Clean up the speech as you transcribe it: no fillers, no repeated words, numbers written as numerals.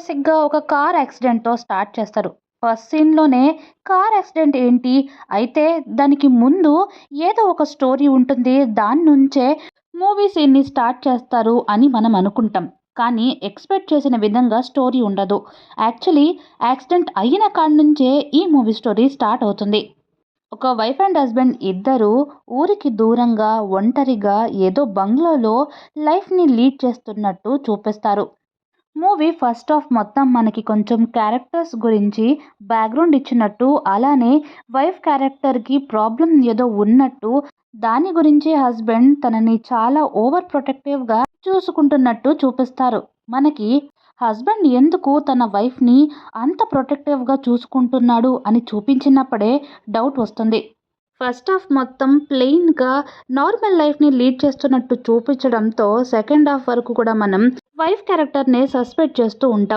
బేసిక్‌గా ఒక car యాక్సిడెంట్‌తో start చేస్తారు. ఫస్ట్ సీన్‌లోనే కార్ యాక్సిడెంట్ ఏంటి? అయితే దానికి ముందు ఏదో ఒక స్టోరీ ఉంటుంది. దాని నుంచే మూవీ సీన్‌ని స్టార్ట్ చేస్తారు అని మనం అనుకుంటాం. కానీ ఎక్స్‌పెక్ట్ చేసిన విధంగా స్టోరీ ఉండదు. యాక్చువల్లీ యాక్సిడెంట్ అయిన కాడ నుంచే ఈ మూవీ స్టోరీ స్టార్ట్ అవుతుంది. ఒక వైఫ్ అండ్ హస్బెండ్ ఇద్దరూ ఊరికి దూరంగా ఒంటరిగా ఏదో బంగ్లాలో లైఫ్‌ని లీడ్ చేస్తున్నట్టు చూపిస్తారు. మూవీ ఫస్ట్ హాఫ్ మొత్తం మనకి కొంచెం క్యారెక్టర్స్ గురించి బ్యాక్‌గ్రౌండ్ ఇచ్చినట్టు, అలానే వైఫ్ క్యారెక్టర్‌కి ప్రాబ్లమ్ ఏదో ఉన్నట్టు, దాని గురించి హస్బెండ్ తనని చాలా ఓవర్ ప్రొటెక్టివ్‌గా చూసుకుంటున్నట్టు చూపిస్తారు. మనకి హస్బెండ్ ఎందుకు తన వైఫ్‌ని అంత ప్రొటెక్టివ్‌గా చూసుకుంటున్నాడు అని చూపించినప్పుడే డౌట్ వస్తుంది. ఫస్ట్ హాఫ్ మొత్తం ప్లెయిన్‌గా నార్మల్ లైఫ్‌ని లీడ్ చేస్తున్నట్టు చూపించడంతో సెకండ్ హాఫ్ వరకు కూడా మనం వైఫ్ క్యారెక్టర్‌ని సస్పెక్ట్ చేస్తూ ఉంటాం.